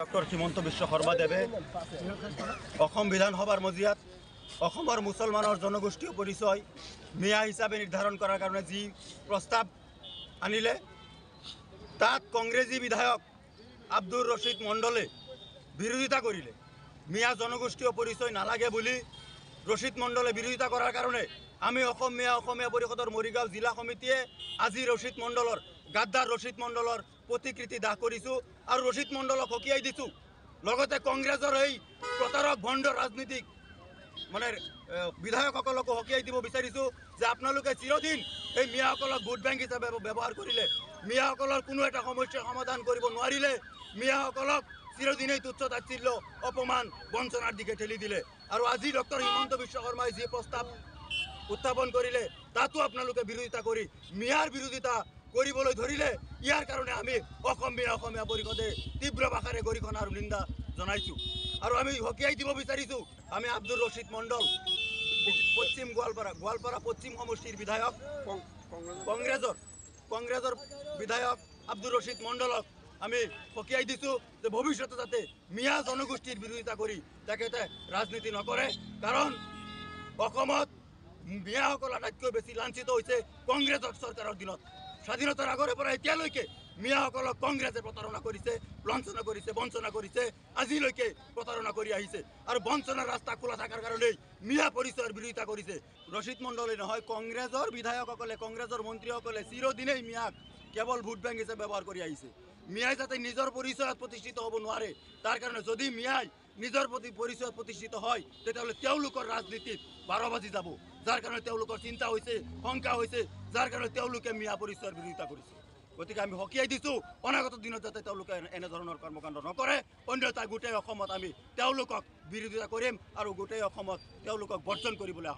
Doctor Himanta Biswa শৰ্মাদেৱে Assam বিধানসভাৰ মজিয়াত অসমৰ মুছলমানৰ জনগোষ্ঠীয় পৰিচয় মিয়া হিচাপে নিৰ্ধাৰণ কৰাৰ কাৰণে যি প্ৰস্তাৱ আনিলে তাত কংগ্ৰেছী বিধায়ক আব্দুৰ ৰছিদ মণ্ডলে বিৰোধিতা কৰিলে। মিয়া জনগোষ্ঠীয় পৰিচয় নালাগে বুলি ৰছিদ মণ্ডলে বিৰোধিতা কৰাৰ কাৰণে আমি অসমীয়া পৰিষদৰ মৰিগাঁও জিলা সমিতিয়ে আজি ৰছিদ মণ্ডলৰ গাদ্দাৰ ৰছিদ মণ্ডলৰ প্ৰতিকৃতি দাহ কৰিছোঁ আৰু ৰছিদ মণ্ডলক সকীয়াই দিছোঁ। লগতে কংগ্ৰেছৰ এই প্ৰতাৰক ভণ্ড ৰাজনীতিক বিধায়কসকলকো সকীয়াই দিব বিচাৰিছোঁ যে আপোনালোকে চিৰদিন এই মিয়াসকলক ভোট বেংক হিচাপে ব্যৱহাৰ কৰিলে, মিয়াসকলৰ কোনো এটা সমস্যাৰ সমাধান কৰিব নোৱাৰিলে, মিয়াসকলক চিৰদিনেই তুচ্ছ তাচ্ছিল্য অপমান বঞ্চনাৰ দিশে ঠেলি দিলে। আৰু আজি ডক্টৰ হিমন্ত বিশ্ব শৰ্মাই যি প্ৰস্তাৱ উত্থাপন কৰিলে তাতো আপোনালোকে বিৰোধিতা কৰি মিয়াৰ বিৰোধিতা কৰিবলৈ ধৰিলে। ইয়াৰ কাৰণে আমি অসমীয়া পৰিষদে তীব্ৰ ভাষাৰে গৰিহণা আৰু নিন্দা জনাইছোঁ আৰু আমি সকীয়াই দিব বিচাৰিছোঁ। আমি আব্দুৰ ৰছিদ মণ্ডল পশ্চিম গোৱালপাৰা পশ্চিম সমষ্টিৰ বিধায়ক কংগ্ৰেছৰ বিধায়ক আব্দুৰ ৰছিদ মণ্ডলক আমি সকীয়াই দিছোঁ যে ভৱিষ্যতে যাতে মিয়া জনগোষ্ঠীৰ বিৰোধিতা কৰি তেখেতে ৰাজনীতি নকৰে, কাৰণ অসমত মিয়াসকল আটাইতকৈ বেছি লাঞ্ছিত হৈছে কংগ্ৰেছৰ চৰকাৰৰ দিনত। স্বাধীনতাৰ আগৰে পৰা এতিয়ালৈকে মিয়াসকলক কংগ্ৰেছে প্ৰতাৰণা কৰিছে, লাঞ্ছনা কৰিছে, বঞ্চনা কৰিছে, আজিলৈকে প্ৰতাৰণা কৰি আহিছে আৰু বঞ্চনাৰ ৰাস্তা খোলা থকাৰ কাৰণেই মিয়া পৰিচয়ৰ বিৰোধিতা কৰিছে। ৰছিদ মণ্ডলে নহয়, কংগ্ৰেছৰ বিধায়কসকলে কংগ্ৰেছৰ মন্ত্ৰীসকলে চিৰদিনেই মিয়াক কেৱল ভোট বেংক হিচাপে ব্যৱহাৰ কৰি আহিছে। মিয়াই যাতে নিজৰ পৰিচয়ত প্ৰতিষ্ঠিত হ'ব নোৱাৰে, তাৰ কাৰণে যদি মিয়াই নিজৰ পৰিচয়ত প্ৰতিষ্ঠিত হয় তেতিয়াহ'লে তেওঁলোকৰ ৰাজনীতিত 12 বাজি যাব, যাৰ কাৰণে তেওঁলোকৰ চিন্তা হৈছে, শংকা হৈছে, যাৰ কাৰণে তেওঁলোকে মিয়া পৰিচয়ৰ বিৰোধিতা কৰিছে। গতিকে আমি সকীয়াই দিছোঁ অনাগত দিনত যাতে তেওঁলোকে এনেধৰণৰ কৰ্মকাণ্ড নকৰে, অন্যথা গোটেই অসমত আমি তেওঁলোকক বিৰোধিতা কৰিম আৰু গোটেই অসমত তেওঁলোকক বৰ্জন কৰিবলৈ